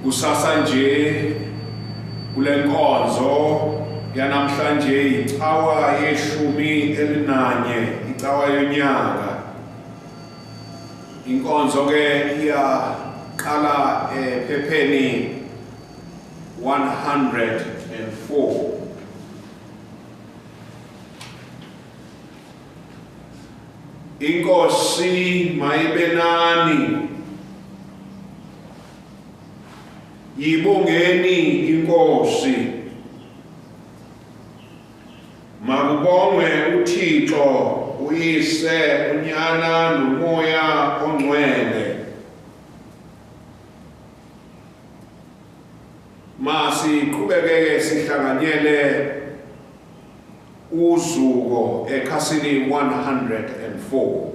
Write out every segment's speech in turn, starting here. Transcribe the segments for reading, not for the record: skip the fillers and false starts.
kusasa nje kule nkonzo yanamhlanje icawa ye-11 icawa yonyaka. Inkonzo ke iyaqala ephepheni 104. Inkosi mayibe nani. Yibongeni inkosi. Makubongwe uThixo uyise unyana nomoya ongcwele. Masiqhubeke sihlanganyele uzuko ekhasini 104.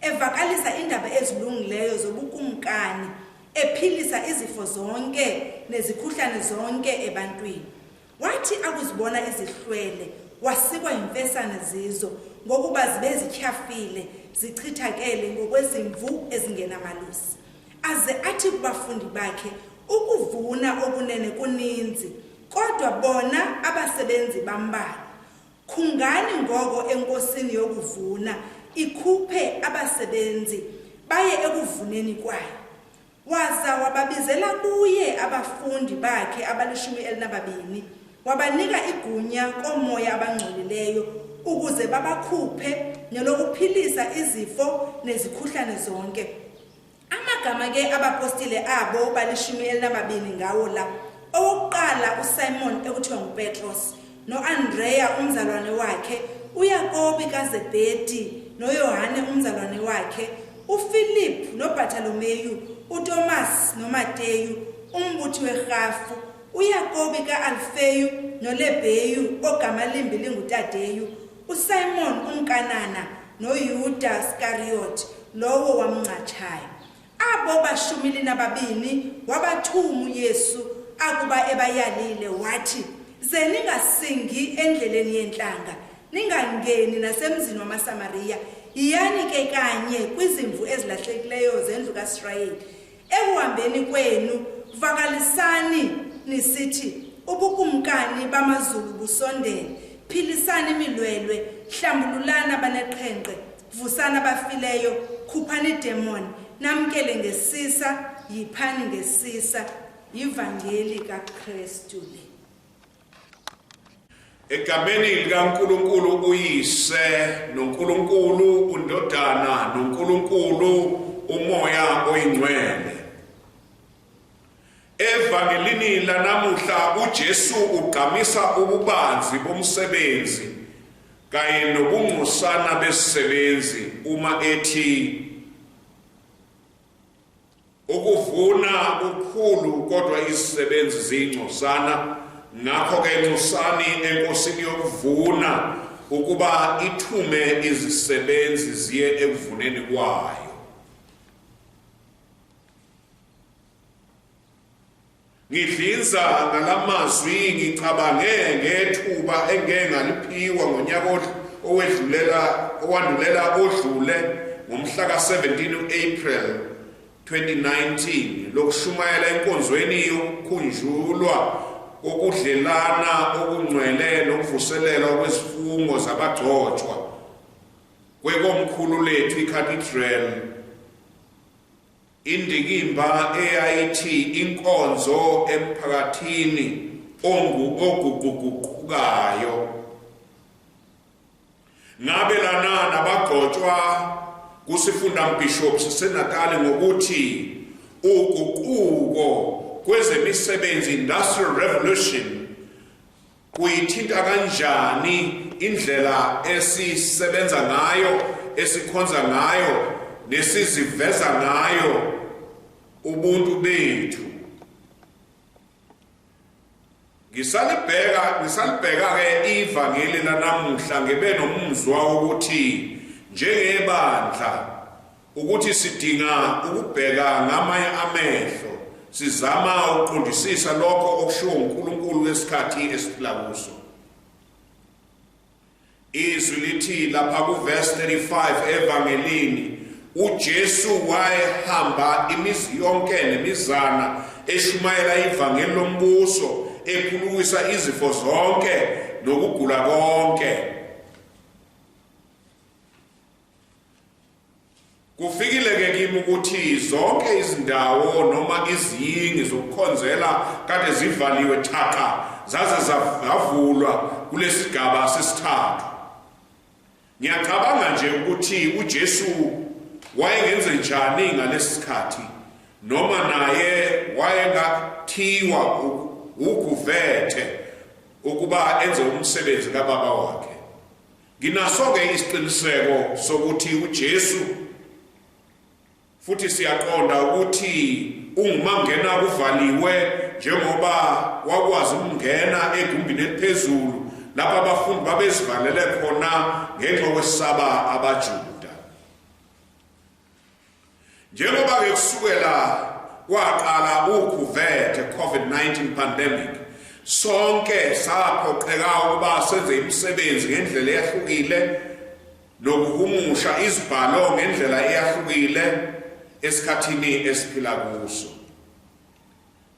Evakalisa indaba ezilungileyo zobukumkani, ephilisa izifo zonke nezikhuhlane zonke ebantwini. Wathi akuzibona izihlwele, wasikwa imfesane zizo, ngokuba zibe zityhafile, zichithakele ngokwezimvu ezingenamalusi. Aze athi kubafundi bakhe, ukuvuna okunene kuninzi, kodwa bona abasebenzi bambalwa. Khungani ngoko enkosini yokuvuna, ikhuphe abasebenzi baye ekuvuneni kwayo. Waza wababizela kuye abafundi bakhe abali-12, wabanika igunya komoya abangcolileyo ukuze babakhuphe nelokuphilisa izifo nezikhuhlane zonke. Amagama ke abapostile abo bali-12 ngawo la. Owokuqala uSimon ekuthiwa nguPetros, noAndrea umzalwane wakhe, uYakobi kaZebhedi noYohane umzalwane wakhe, uPhilip noBartholomeyu, uThomas noMateyu, umbuthi weRhafu, uYakobi ka-Alfeyu noLebheyu ogama limbi lingutadeyu, uSimon umkanana noYuda Iskariot lowo wamncatshayo. Abo bashumi-2 wabathuma uYesu akuba ebayalile wathi, ze ningasingi endleleni yenhlanga, ningangeni nasemzini wamaSamariya, yiyani ke kanye kwizimvu ezilahlekileyo zendlu kaIsrayeli. Ekuhambeni kwenu vakalisani nisithi, ubukumkani bamazulu busondele. philisana imilwelwe, hlambululana abaneqhenqe, vusana abafileyo, khuphani idemoni, namkele ngesisa, yiphani ngesisa, yivangeli kaKristu le. Egameni likaNkulunkulu uyise noNkulunkulu uNdodana noNkulunkulu uMoya oyingcwele. Evangelini lanamuhla uJesu ugqamisa ububanzi bomsebenzi kanye nobungqusana besisebenzi uma ethi ukuvuna kukhulu kodwa izisebenzi zingcosana. Ngakho ke nxusani enkosini yokuvuna ukuba ithume izisebenzi ziye ekuvuneni kwayo. Ngidlinza ngalamazwi ngicabange ngethuba engengaliphiwa ngonyaka owandulela odlule ngomhla ka-17 April 2019 lokushumayela enkonzweni yokukhunjulwa ukudlelana okungcwele nokuvuselelwa kwezifungo zabagcotshwa kwekomkhulu lethu iCathedral, indikimba eyayithi inkonzo emphakathini oguquguqukayo. Ngabelana nabagcotshwa kusifundambishop siseNatali ngokuthi uguquko kwezemisebenzi, industrial revolution, kuyithinta kanjani indlela esisebenza ngayo, esikhonza ngayo, nesiziveza ngayo ubuntu bethu. Ngisalibheka ke ivangeli lanamuhla ngibe nomuzwa ukuthi njengebandla ukuthi sidinga ukubheka ngamanye amehlo, sizama ukuqondisisa lokho okushiwo uNkulunkulu wesikhathi esiphila kuso. Izwi lithi lapha kuverse 35 evangelini uJesu wayehamba imizi yonke nemizana eshumayela ivangeli lombuso, ekhulukisa izifo zonke nokugula konke. Kufikile ke kimi ukuthi zonke izindawo noma iziyingi zokukhonzela kade zivaliwe thaka zaze zavulwa kulesigaba sesithathu. Ngiyacabanga nje ukuthi uJesu wayengenze njani ngalesikhathi, noma naye wayengathiwa ukuvethe ukuba enze umsebenzi kababa wakhe. Nginaso ke isiqiniseko sokuthi uJesu, futhi siyaqonda ukuthi ungumangena kuvaliwe njengoba wakwazi ukungena egumbini eliphezulu lapha abafundi babezivalele khona ngenxa yokwesaba abaJuda. Njengoba ke kusukela kwaqala ukhuvethe COVID-19 pandemic, sonke saphoqeka ukuba senze imisebenzi ngendlela eyahlukile nokuhumusha izibhalo ngendlela eyahlukile esikhathini esiphila kuso.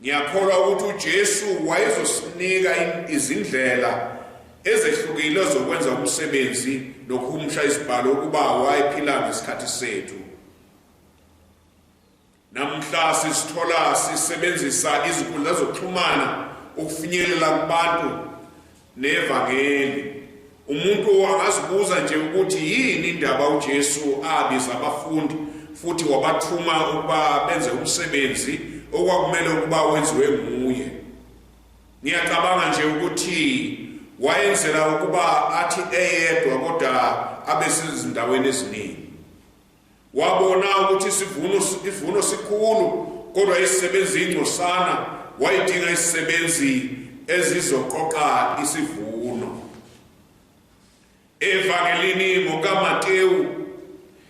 Ngiyakholwa ukuthi uJesu wayezosinika izindlela ezehlukile zokwenza umsebenzi nokuhumusha izibhalo ukuba wayephila ngesikhathi sethu. Namhla sisithola sisebenzisa izinkundla zokuxhumana ukufinyelela kubantu nevangeli. Umuntu angazibuza nje ukuthi yini indaba uJesu abiza abafundi futhi wabathuma ukuba benze umsebenzi okwakumele ukuba wenziwe nguye. Ngiyacabanga nje ukuthi wayenzela ukuba athi eyedwa kodwa abe sezindaweni eziningi. Wabona ukuthi isivuno sikhulu kodwa isisebenzi ingcosana, wayidinga isisebenzi ezizoqoqa isivuno. Evangelini ngokaMateyu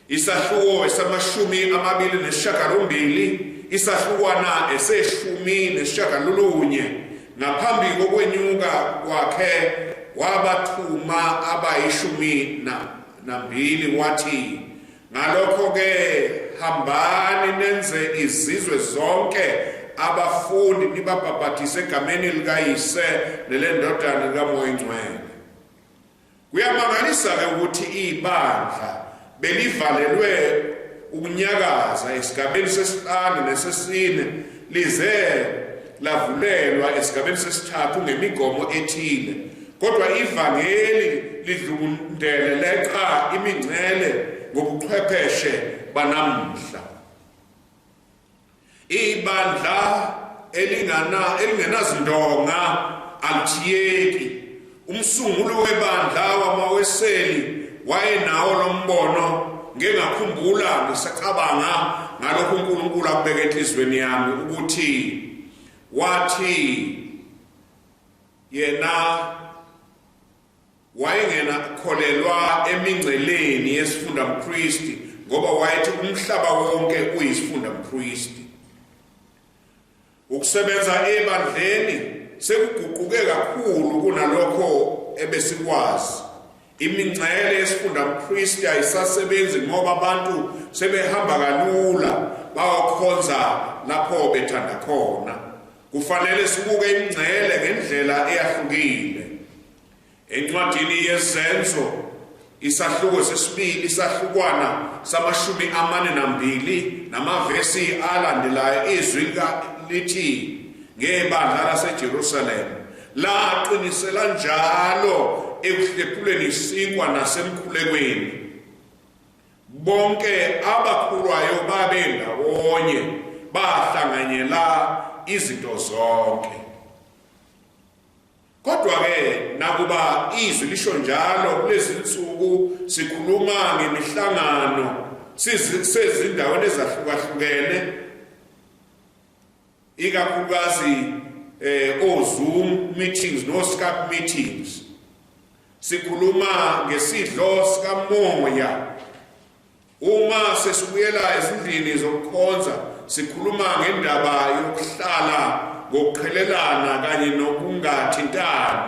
isahluko esa28 isahlukwana ese19 ngaphambi kokwenyuka kwakhe wabathuma abayi12 wathi, ngalokho ke hambani nenze izizwe zonke abafundi nibabhaphathise egameni likaYise nelendodana likaMoya Oyingcwele. Kuyamangalisa ke ukuthi ibandla belivalelwe ukunyakaza esigabeni sesihlanu nesesine lize lavulelwa esigabeni sesithathu ngemigomo ethile, kodwa ivangeli lidlundele leqa imingcele ngobuchwepheshe banamuhla. Ibandla elingenazindonga alithiyeki. Umsunguli webandla wamaweseli wayenawo lo mbono, ngengakhumbula ngisacabanga ngalokho uNkulunkulu akubeka enhlizweni yami ukuthi wathi yena wayengena kholelwa emingceleni yesifundampristi ngoba wayethi umhlaba wonke uyisifundampristi. Ukusebenza ebandleni sekuguquke kakhulu kunalokho ebesikwazi. Imingcele yesifundampristi ayisasebenzi ngoba abantu sebehamba kalula bayokhonza lapho bethanda khona. Kufanele sibuke imingcele ngendlela eyahlukile. Encwadini yezenzo isahluko sesibili isahlukwana samashumi 42 namavesi alandelayo izwi lithi ngebandla laseJerusalem laqinisela njalo ekuhlephuleni isinkwa nasemkhulekweni. Bonke abakhulwayo babe ndawonye bahlanganyela izinto zonke. Kodwa ke nakuba izwi lisho njalo kulezi insuku sikhuluma ngemihlangano sezindaweni ezahlukahlukene, ikakhulukazi Zoom meetings no Skype meetings. Sikhuluma ngesidlo sikamoya. Uma sesibuyela ezindlini zokukhonza sikhuluma ngendaba yokuhlala ngokuqhelelana kanye nokungathintani.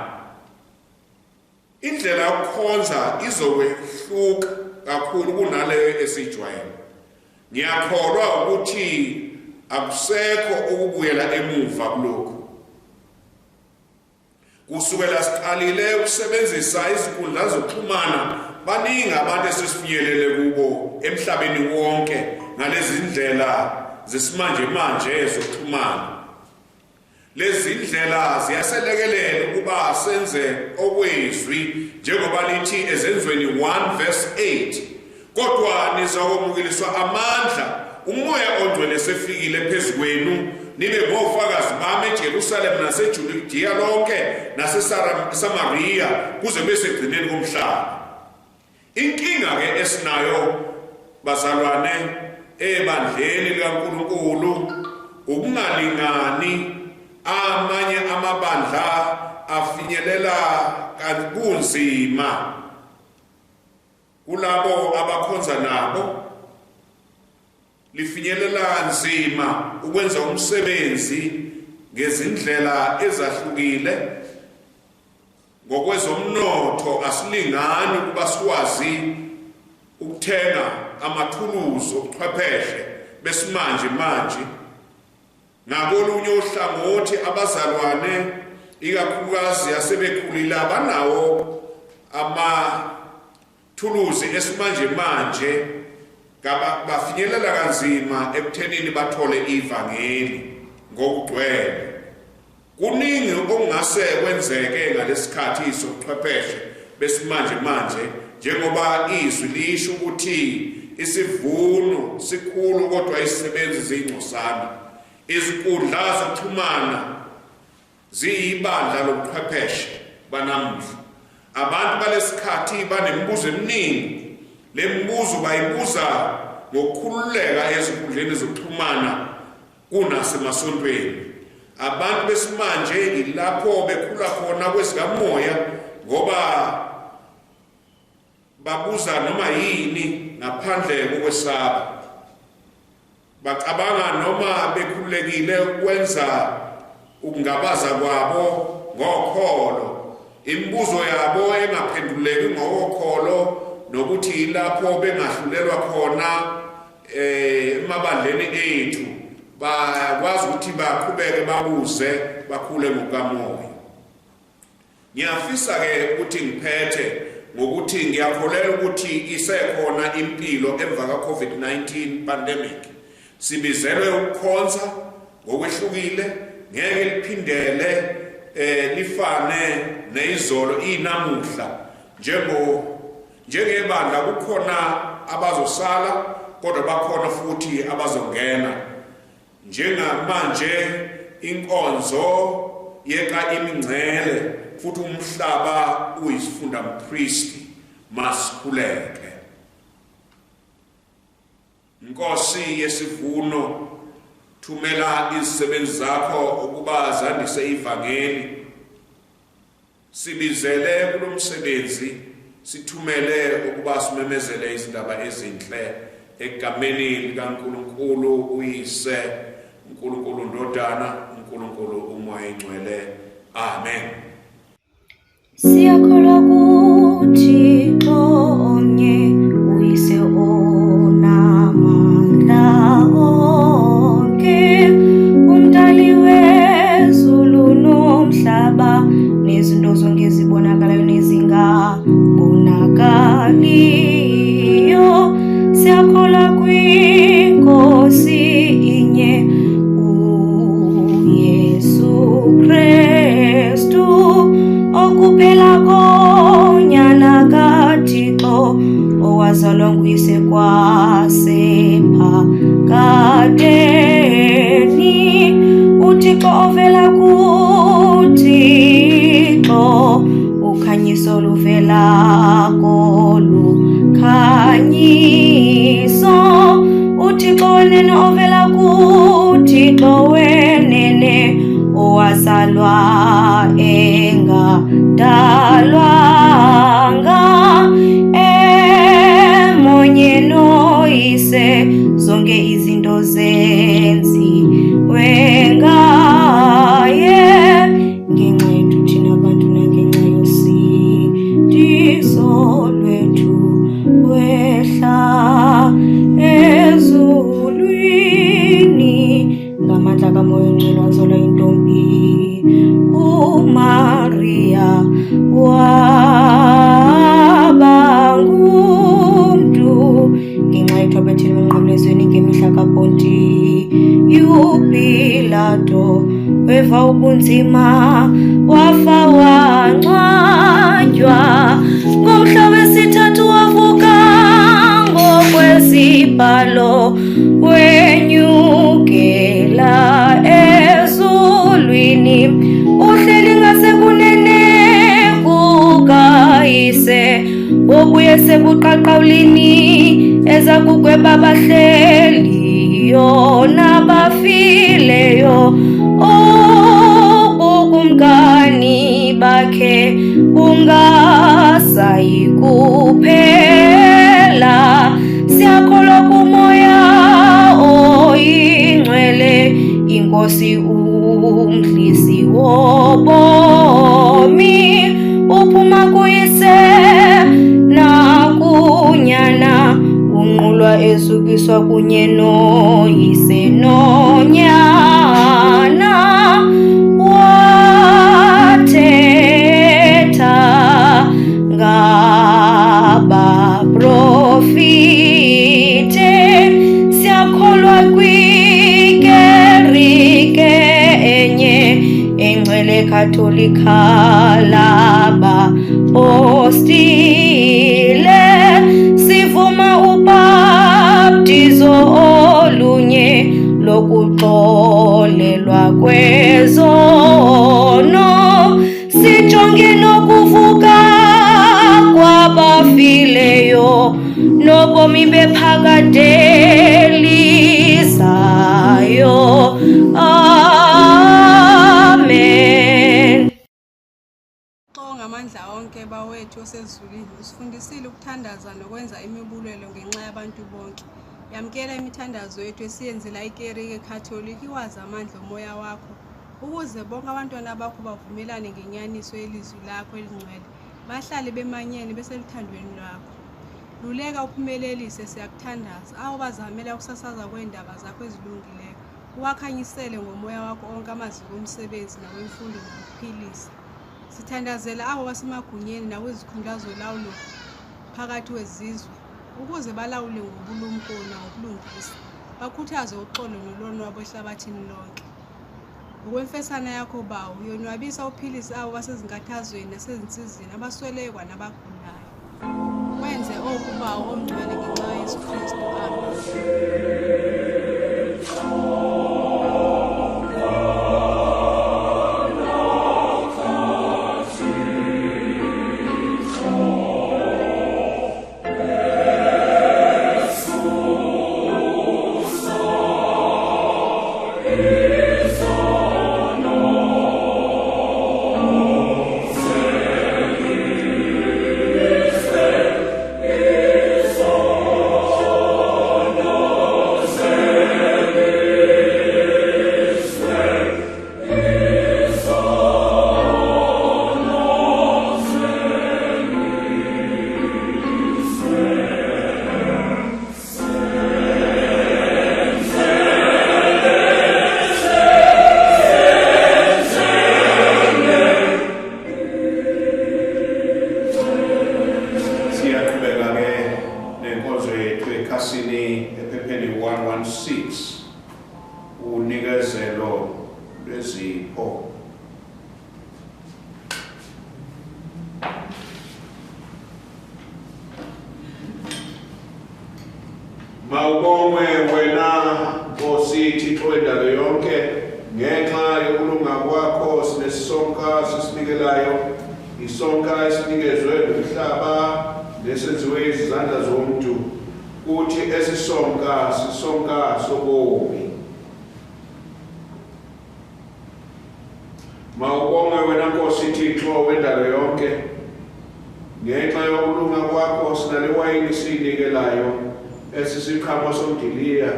Indlela yokukhonza izokwehluka kakhulu kunaleyo esijwayele. Ngiyakholwa ukuthi akusekho ukubuyela emuva kulokho. Kusukela siqalile ukusebenzisa izinkundla zokuxhumana, baningi abantu esesifinyelele kubo emhlabeni wonke ngalezi ndlela zesimanje manje zokuxhumana. Lezi ndlela ziyaselekelela ukuba senze okwezwi njengoba lithi ezenzweni 1 verse 8, kodwa nizakomukeliswa amandla umoya ongcwele sefikile phezukwenu, nibe ngofakazi bami eJerusalem naseJudiya lonke naseSamaria kuze bese egcineni komhlaba. Inkinga ke esinayo bazalwane ebandleni likaNkulunkulu ukungalingani. Amanye amabandla afinyelela kanzima kulabo abakhonza nabo, lifinyelela kanzima ukwenza umsebenzi ngezindlela ezahlukile. Ngokwezomnotho asilingani ukuba sikwazi ukuthenga amathuluzi obuchwepheshe besimanje manje. Ngakolunye uhlangothi abazalwane ikakhulukazi asebekhulile abanawo amathuluzi esimanje manje, bafinyelela kanzima ekuthenini bathole ivangeli ngokugcwele. Kuningi okungase kwenzeke ngalesikhathi sobuchwepheshe besimanje manje, njengoba izwi lisho ukuthi isivuno sikhulu kodwa isisebenzi ziyincosana. Izinkundla zokuxhumana ziyibandla lobuchwepheshe banamuhla. Abantu balesikhathi banemibuzo eminingi. Le mibuzo bayibuza ngokukhululeka ezinkundleni zokuxhumana kunasemasontweni. Abantu besimanje ilapho bekhula khona kwezikamoya ngoba babuza noma yini ngaphandle kokwesaba. Bacabanga noma bekhululekile ukwenza ukungabaza kwabo ngokholo. Imibuzo yabo engaphenduleki ngokholo nokuthi ilapho bengahlulelwa khona emabandleni ethu bakwazi ukuthi baqhubeke babuze bakhule ngokamoya. Ngiyafisa ke ukuthi ngiphethe ngokuthi ngiyakholela ukuthi isekhona impilo emva ka COVID-19 pandemic. Sibizelwe ukukhonza ngokwehlukile, ngeke liphindele lifane nezolo inamuhla njengebandla kukhona abazosala kodwa bakhona futhi abazongena. Njengamanje inkonzo yeka imingcele futhi umhlaba uyisifunda mpristi masikhuleke. Nkosi yesivuno, thumela izisebenzi zakho ukuba zandise ivangeli. Sibizele kulomsebenzi, sithumele ukuba simemezele izindaba ezinhle egameni likaNkulunkulu uyise, uNkulunkulu Ndodana, uNkulunkulu uMoya Engcwele. Amen. Siyakholwa kuThixo omnye, uyise onamandla onke, umdali wezulu nomhlaba, nezinto zonke ezibonakalayo nezingabonakaliyo. Siyakholwa kwinkosi inye, uYesu Kristu, okuphela konyana kaThixo, owazalwa nguyise kwasephakadeni. uThixo ovela kuThixo, ukhanyiso luvela kolukhanyiso. uThixo wenene ovela kuThixo wenene, owazalwa engadalwanga, emonye noyise, zonke izinto zenziwe ngaye. Ngenxa yethu thina bantu nangenxa yosindiso lwethu wehla ezulwini, ngamandla kaMoya Engcwele wazalwa intombi uMaria, waba ngumntu. Ngenxa yethu abethile emnqamlezweni ngemihla kaPontiyu Pilato, weva ubunzima, wafa wangcwatywa. Ngomhla wesithathu wavuka ngokwesibhalo, wenyukela ezulwini, uhleli ngasekunene kukayise, wobuye sebuqaqawulini, eza kugweba abahleliyo nabafileyo. Ubukumkani bakhe bungasayi kuphela. Siyakholwa kuMoya Oyingcwele, iNkosi uMdlisi wobomi, uphuma kuyise nakunyana, unqulwa ezukiswa kunye noyise nonyana. Wathetha ngabaprofite, siyakholwa kwikerike enye, engcwele katolika labapostile. Sivuma ubhaptizo olunye lokuxolelwa kwezono, sijonge nokuvuka kwabafileyo, nobomi bephakadelizayo. Amen. Ngamandla onke bawethu osezulwini, usifundisile ukuthandaza nokwenza imibulelo ngenxa yabantu bonke. Yamkela imithandazo yethu esiyenzela ikerike Katolika, iwazi amandla omoya wakho, ukuze bonke abantwana bakho bavumelane ngenyaniso yelizwi lakho elingcwele, bahlale bemanyene beseluthandweni lwakho. Luleka uphumelelise, siyakuthandaza abo bazamela ukusasaza kweendaba zakho ezilungileyo. Uwakhanyisele ngomoya wakho onke amaziko omsebenzi nawemfundo nokuphilisa. Sithandazela abo basemagunyeni nakwizikhundla zolawulo phakathi kwezizwe ukuze balawule ngobulumko nangobulungisa, bakhuthaze uxolo nolonwabo ehlabathini lonke. Ngokwemfesana yakho Bawo, yonwabisa uphilisa abo basezinkathazweni nasezinsizini, abaswelekwa nabagulayo. Wenze oku Bawo ongcwele ngenxa kaYesu Kristu. Ephepheni 116 unikezelo lwezipho. Mawubongwe wena Nkosi Thixo wendalo yonke, ngenxa yokulunga kwakho sinesonka sisinikelayo, isonka esinikezwe ngumhlaba nesenziwe izandla zomuntu, uthi esisonka sisonka sobomi. Mawubongwe wena Nkosi Thixo wendalo yonke, ngenxa yokulunga kwakho sinale wayini siyinikelayo, esisiqhamo somdiliya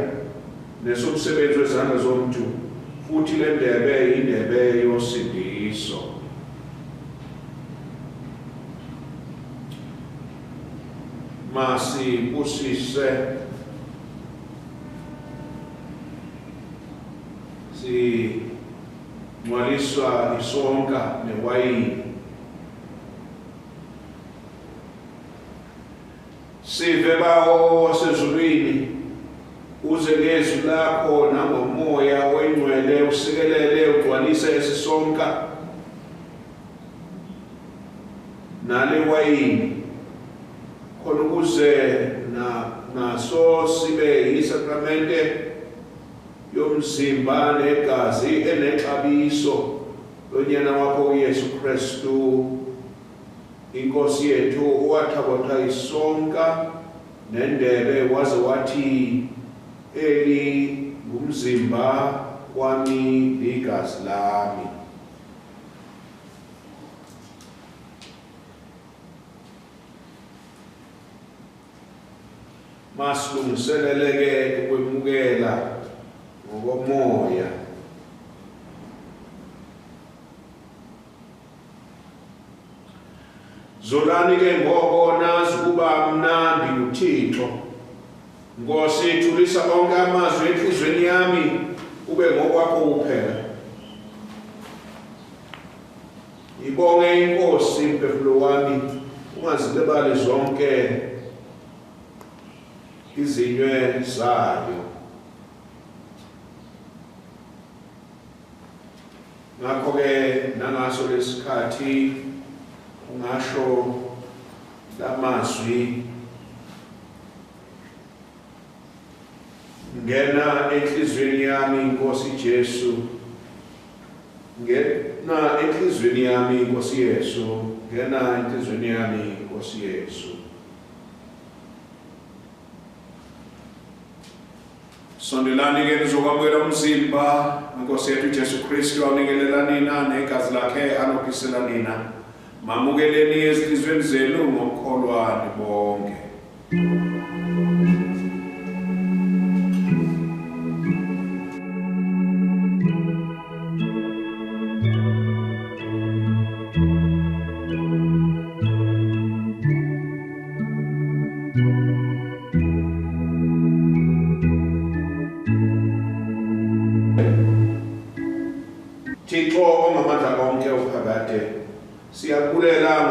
nesomsebenzi wezandla zomuntu, futhi le ndebe yindebe yosindiso. Masibusise ngcwaliswa isonka newayini. Sive Bawo wasezulwini, uze ngezwi lakho nangomoya oyingcwele usikelele ugcwalise esisonka nale wayini, khona ukuze naso sibe isakramente yomzimba negazi enexabiso lonyana wakho uYesu Kristu Inkosi yethu, owathabatha isonka nendebe waze wathi eli ngumzimba wami ligazi lami. Masilungiseleleke ukwemukela ngokomoya. Zolani ke ngoko nazi ukuba mnandi uThixo. Nkosi thulisa onke amazwi enhlizweni yami ube ngokwakho kuphela. Ibonge Inkosi mphefumulo wami, ungazilibali zonke izinywe zayo. Ngakho-ke nangaso lesikhathi ungasho lamazwi, ngena enhlizweni yami Nkosi Jesu, ngena enhlizweni yami Nkosi Yesu, ngena enhlizweni yami Nkosi Yesu. Sondelani ke nizokwamukela umzimba Nkosi yethu Jesu Kristu awunikelela nina negazi lakhe anokhisela nina. Mamukeleni ezinhlizweni zenu ngokukholwa nibonke. Thixo ongamandla konke uphakade,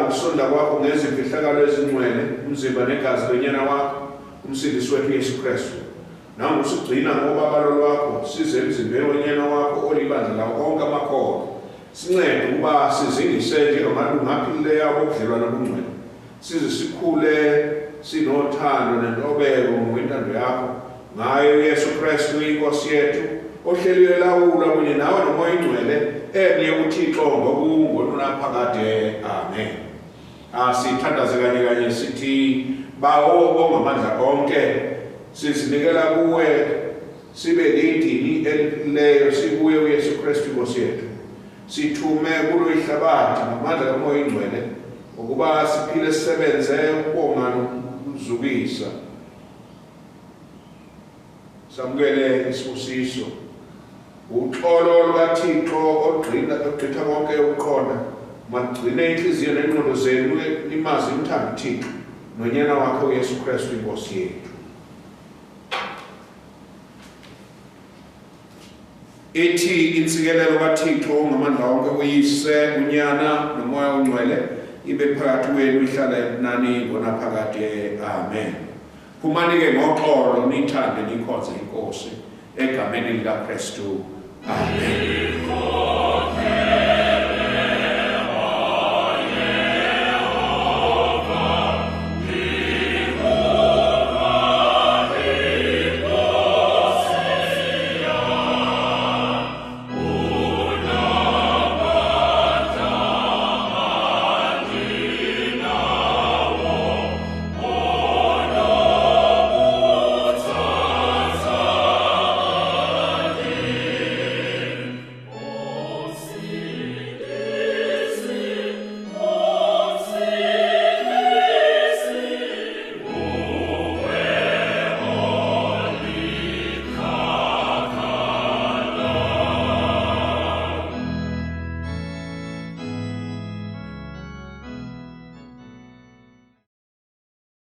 ngokusonda kwakho ngezimfihlakalo ezingcwele umzimba negazi lonyana wakho umsindisi wethu Yesu Kristu. Nangosigcina ngobabalo lwakho size emzimbeni wonyana wakho olibandla lawo onke amakholwa. Sincede ukuba sizingise njengamalungu aphilileyo obudlelwano obungcwele. Size sikhule sinothando nentobeko ngokwentando yakho ngayo Yesu Kristu inkosi yethu ohleliwe lawula kunye nawe nomoya ingcwele emnye uThixo ngokungonaphakade. Amen. Sithandaze kanye sithi bawo ongamandla onke sizinikela kuwe sibe lidini eliphileyo sibuye uYesu Kristu inkosi yethu. Sithume kulo ihlabathi ngamandla kamoya ingcwele ukuba siphile sisebenze ukubonga nokuzukisa. Samukele isibusiso uxolo lukaThixo ogqitha konke ukuqonda. Magcine inhliziyo nengqondo zenu imazi imthanda uThixo nonyana wakhe uYesu Kristu inkosi yethu. Ithi insikelelo kaThixo ngamandla onke uyise unyana nomoya ongcwele ibe phakathi kwenu ihlala nani ngonaphakade. Amen. Phumani-ke ngoxolo nithande nikhonze inkosi egameni likaKristu. Amen.